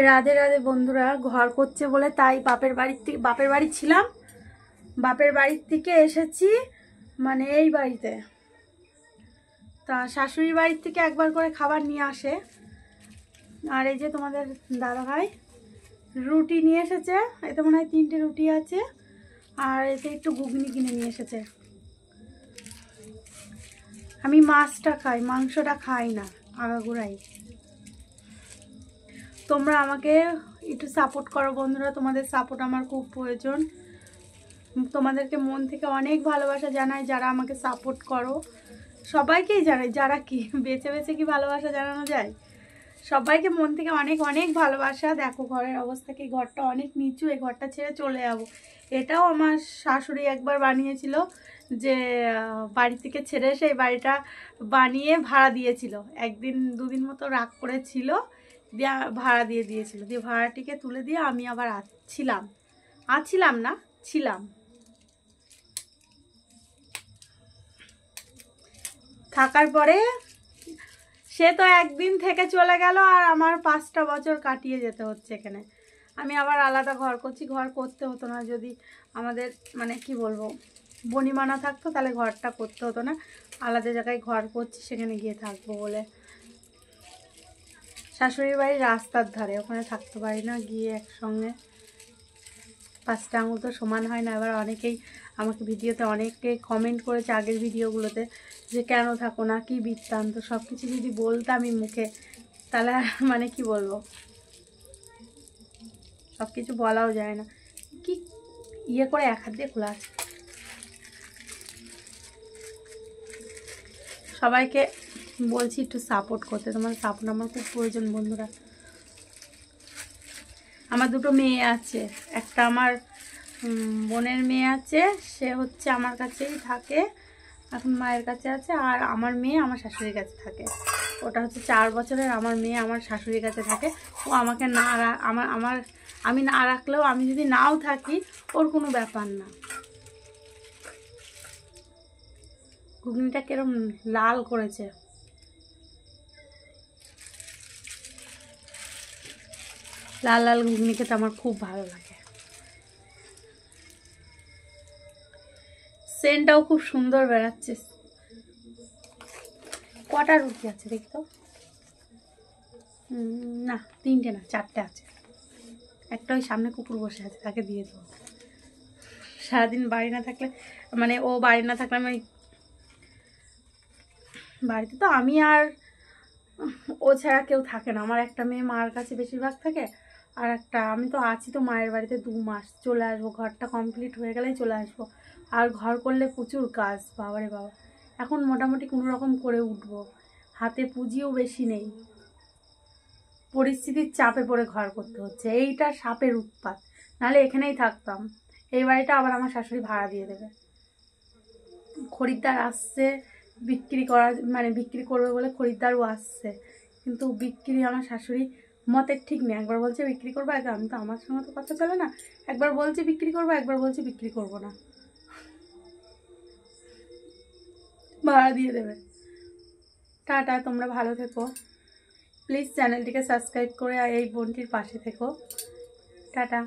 রাধে রাধে বন্ধুরা, ঘর করছে বলে তাই বাপের বাড়ি ছিলাম, বাপের বাড়ির থেকে এসেছি মানে এই বাড়িতে। তা শাশুড়ির বাড়ির থেকে একবার করে খাবার নিয়ে আসে। আর এই যে তোমাদের দাদা ভাই রুটি নিয়ে এসেছে, এতে মনে হয় 3টে রুটি আছে, আর এতে একটু ঘুগনি কিনে নিয়ে এসেছে। আমি মাছটা খাই, মাংসটা খাই না আগাগোড়াই। তোমরা আমাকে একটু সাপোর্ট করো বন্ধুরা, তোমাদের সাপোর্ট আমার খুব প্রয়োজন। তোমাদেরকে মন থেকে অনেক ভালোবাসা জানাই যারা আমাকে সাপোর্ট করো। সবাইকেই জানাই, যারা কি বেছে বেছে কি ভালোবাসা জানানো যায়। সবাইকে মন থেকে অনেক অনেক ভালোবাসা। দেখো ঘরের অবস্থা কি, ঘরটা অনেক নিচু, এই ঘরটা ছেড়ে চলে যাবো। এটাও আমার শাশুড়ি একবার বানিয়েছিল, যে বাড়ি থেকে ছেড়ে এসে এই বাড়িটা বানিয়ে ভাড়া দিয়েছিল। একদিন দুদিন মতো রাগ করেছিল, দিয়ে ভাড়া দিয়ে দিয়েছিল, দিয়ে ভাড়াটিকে তুলে দিয়ে আমি আবার ছিলাম না ছিলাম। থাকার পরে সে তো একদিন থেকে চলে গেল, আর আমার 5টা বছর কাটিয়ে যেতে হচ্ছে এখানে। আমি আবার আলাদা ঘর করছি। ঘর করতে হতো না যদি আমাদের মানে কি বলবো বনিমানা থাকতো, তাহলে ঘরটা করতে হতো না। আলাদা জায়গায় ঘর করছি, সেখানে গিয়ে থাকবো বলে। শাশুড়ির বাড়ি রাস্তার ধারে, ওখানে থাকতে পারি না গিয়ে একসঙ্গে। 5টা আঙুল তো সমান হয় না। এবার অনেকেই আমাকে ভিডিওতে অনেকে কমেন্ট করেছে আগের ভিডিওগুলোতে, যে কেন থাকো না, কি বৃত্তান্ত। সব কিছু যদি বলতাম আমি মুখে, তাহলে মানে কি বলবো, সব কিছু বলাও যায় না। কি ইয়ে করে এক হাত দিয়ে খোলা আছে। সবাইকে বলছি একটু সাপোর্ট করতে, তোমার সাপোর্ট আমার খুব প্রয়োজন বন্ধুরা। আমার 2টো মেয়ে আছে, একটা আমার বোনের মেয়ে আছে, সে হচ্ছে আমার কাছেই থাকে, এখন মায়ের কাছে আছে। আর আমার মেয়ে আমার শাশুড়ির কাছে থাকে। ওটা হচ্ছে 4 বছরের। আমার মেয়ে আমার শাশুড়ির কাছে থাকে। ও আমাকে না আমি না রাখলেও, আমি যদি নাও থাকি, ওর কোনো ব্যাপার না। ঘুগনিটা কিরম লাল করেছে। লাল লাল ঘুগনি খেতে আমার খুব ভালো লাগে। সেন্টটাও খুব সুন্দর বেরাচ্ছে। কটা রুটি আছে দেখি তো? না 3টে না, 4টে আছে। একটা ওই সামনে কুকুর বসে আছে, তাকে দিয়ে দেবো। সারাদিন বাড়ি না থাকলে, মানে ও বাড়ি না থাকলে আমি বাড়িতে তো আমি আর ও ছাড়া কেউ থাকে না। আমার একটা মেয়ে মার কাছে বেশিরভাগ থাকে, আর একটা আমি তো আছি তো মায়ের বাড়িতে 2 মাস। চলে আসবো, ঘরটা কমপ্লিট হয়ে গেলেই চলে আসবো। আর ঘর করলে প্রচুর কাজ, বাবারে বাবা। এখন মোটামুটি কোনো রকম করে উঠবো, হাতে পুঁজিও বেশি নেই। পরিস্থিতির চাপে পড়ে ঘর করতে হচ্ছে, এইটা সাপের উৎপাত। নাহলে এখানেই থাকতাম। এই বাড়িটা আবার আমার শাশুড়ি ভাড়া দিয়ে দেবে। খরিদ্দার আসছে বিক্রি করা, মানে বিক্রি করবে বলে খরিদ্দারও আসছে, কিন্তু বিক্রি আমার শাশুড়ি মতের ঠিক নেই। একবার বলছে বিক্রি করবো, আমি তো, আমার সঙ্গে তো কথা চলে না। একবার বলছে বিক্রি করবো, একবার বলছে বিক্রি করবো না, ভাড়া দিয়ে দেবে। টাটা, তোমরা ভালো থেকো। প্লিজ চ্যানেলটিকে সাবস্ক্রাইব করে এই বোনটির পাশে থেকো। টাটা।